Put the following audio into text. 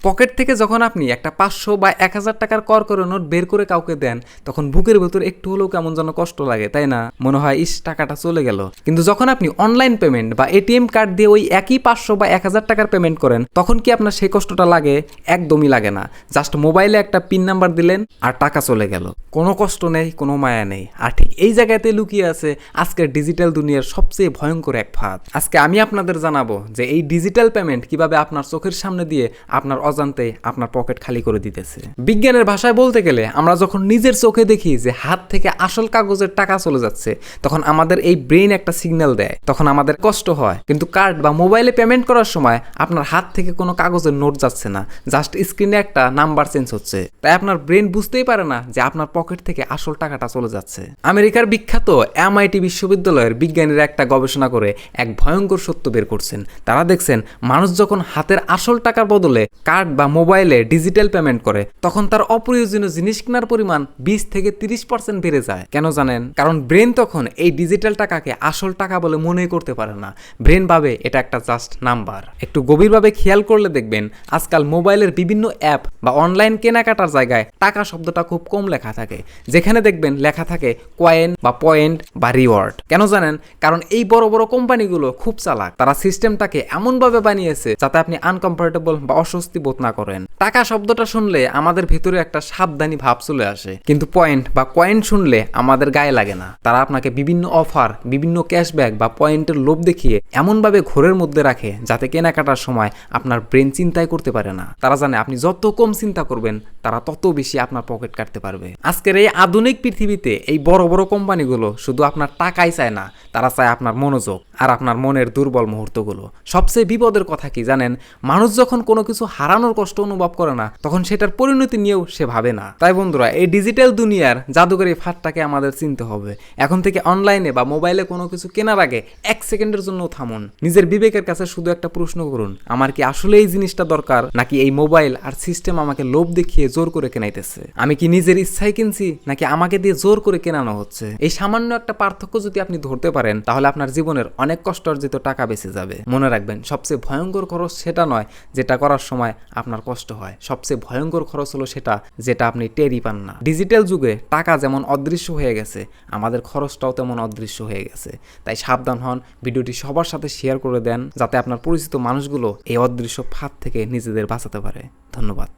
Pocket থেকে যখন আপনি একটা 500 বা 1000 টাকার করকরে নোট বের করে কাউকে দেন, তখন বুকের ভেতর একটু হলেও কেমন যেন কষ্ট লাগে, তাই না? মনে হয় ইস, টাকাটা চলে গেল। কিন্তু যখন আপনি অনলাইন পেমেন্ট বা এটিএম কার্ড দিয়ে ওই একই 500 বা 1000 টাকার পেমেন্ট করেন, তখন কি আপনার সেই কষ্টটা লাগে? একদমই লাগে না। জাস্ট মোবাইলে একটা পিন নাম্বার দিলেন আর টাকা চলে গেল। কোনো কষ্ট নেই, কোনো মায়া নেই। আর ঠিক এই জায়গাতে লুকিয়ে আছে আজকের ডিজিটাল দুনিয়ার সবচেয়ে ভয়ঙ্কর এক ফাঁদ। আজকে আমি আপনাদের জানাবো যে এই ডিজিটাল পেমেন্ট কিভাবে আপনার চোখের সামনে দিয়ে আপনার অজান্তে আপনার পকেট খালি করে দিতেছে। বিজ্ঞানের ভাষায় বলতে গেলে আমরা যখন নিজের চোখে দেখি যে হাত থেকে আসল কাগজের টাকা চলে যাচ্ছে, তখন আমাদের এই ব্রেন একটা সিগন্যাল দেয়, তখন আমাদের কষ্ট হয়। কিন্তু কার্ড বা মোবাইলে পেমেন্ট করার সময় আপনার হাত থেকে কোনো কাগজের নোট যাচ্ছে না, জাস্ট স্ক্রিনে একটা নাম্বার চেঞ্জ হচ্ছে। তাই আপনার ব্রেন বুঝতেই পারে না যে আপনার পকেট থেকে আসল টাকাটা চলে যাচ্ছে। আমেরিকার বিখ্যাত MIT বিশ্ববিদ্যালয়ের বিজ্ঞানীরা একটা গবেষণা করে এক ভয়ঙ্কর সত্য বের করছেন। তারা দেখছেন মানুষ যখন হাতের আসল টাকার বদলে কার্ড বা মোবাইলে ডিজিটাল পেমেন্ট করে, তখন তার অপ্রয়োজনীয় জিনিস কেনার পরিমাণ 20 থেকে 30% বেড়ে যায়। কেন জানেন? কারণ ব্রেন তখন এই ডিজিটাল টাকাকে আসল টাকা বলে মনে করতে পারে না। ব্রেন ভাবে এটা একটা জাস্ট নাম্বার। একটু গভীরভাবে খেয়াল করলে দেখবেন আজকাল মোবাইলের বিভিন্ন অ্যাপ বা অনলাইন কেনাকাটার জায়গায় টাকা শব্দটা খুব কম লেখা থাকে। যেখানে দেখবেন লেখা থাকে কয়েন বা পয়েন্ট বা রিওয়ার্ড। কেন জানেন? কারণ এই বড় বড় কোম্পানিগুলো খুব চালাক। তারা সিস্টেমটাকে এমনভাবে বানিয়েছে যাতে আপনি আনকমফোর্টেবল বা অস্বস্তি বোধ না করেন। টাকা শব্দটা শুনলে আমাদের ভেতরে একটা সাবধানী ভাব চলে আসে, কিন্তু পয়েন্ট বা কয়েন শুনলে আমাদের গায়ে লাগে না। তারা আপনাকে বিভিন্ন অফার, বিভিন্ন ক্যাশব্যাক বা পয়েন্টের লোভ দেখিয়ে এমনভাবে ঘোরের মধ্যে রাখে যাতে কেনাকাটার সময় আপনার ব্রেন চিন্তাই করতে পারে না। তারা জানে আপনি যত কম চিন্তা করবেন তারা তত বেশি আপনার পকেট কাটতে পারবে। আজকের এই আধুনিক পৃথিবীতে এই বড় বড় কোম্পানিগুলো শুধু আপনার টাকাই চায় না, তারা চায় আপনার মনোযোগ আর আপনার মনের দুর্বল মুহূর্তগুলো। সবচেয়ে বিপদের কথা কি জানেন? মানুষ যখন কোনো কিছু হারানোর কষ্ট অনুভব করে না, তখন সেটার পরিণতি নিয়েও সে ভাবে না। তাই বন্ধুরা, এই ডিজিটাল দুনিয়ার জাদুকরী ফাঁদটাকে আমাদের চিনতে হবে। এখন থেকে অনলাইনে বা মোবাইলে কোনো কিছু কেনার আগে 1 সেকেন্ডের জন্য থামুন। নিজের বিবেকের কাছে শুধু একটা প্রশ্ন করুন, আমার কি আসলে এই জিনিসটা দরকার, নাকি এই মোবাইল আর সিস্টেম আমাকে লোভ দেখিয়ে জোর করে কেনাইতেছে? আমি কি নিজের ইচ্ছায় কিনছি, নাকি আমাকে দিয়ে জোর করে কেনানো হচ্ছে? এই সামান্য একটা পার্থক্য যদি আপনি ধরতে পারেন, তাহলে আপনার জীবনের অনেক কষ্ট অর্জিত টাকা বেঁচে যাবে। মনে রাখবেন, সবচেয়ে ভয়ঙ্কর খরচ সেটা নয় যেটা করার সময় আপনার কষ্ট হয়। সবচেয়ে ভয়ঙ্কর খরচ হলো সেটা যেটা আপনি টেরই পান না। ডিজিটাল যুগে টাকা যেমন অদৃশ্য হয়ে গেছে, আমাদের খরচটাও তেমন অদৃশ্য হয়ে গেছে। তাই সাবধান হন, ভিডিওটি সবার সাথে শেয়ার করে দেন যাতে আপনার পরিচিত মানুষগুলো এই অদৃশ্য ফাঁদ থেকে নিজেদের বাঁচাতে পারে। ধন্যবাদ।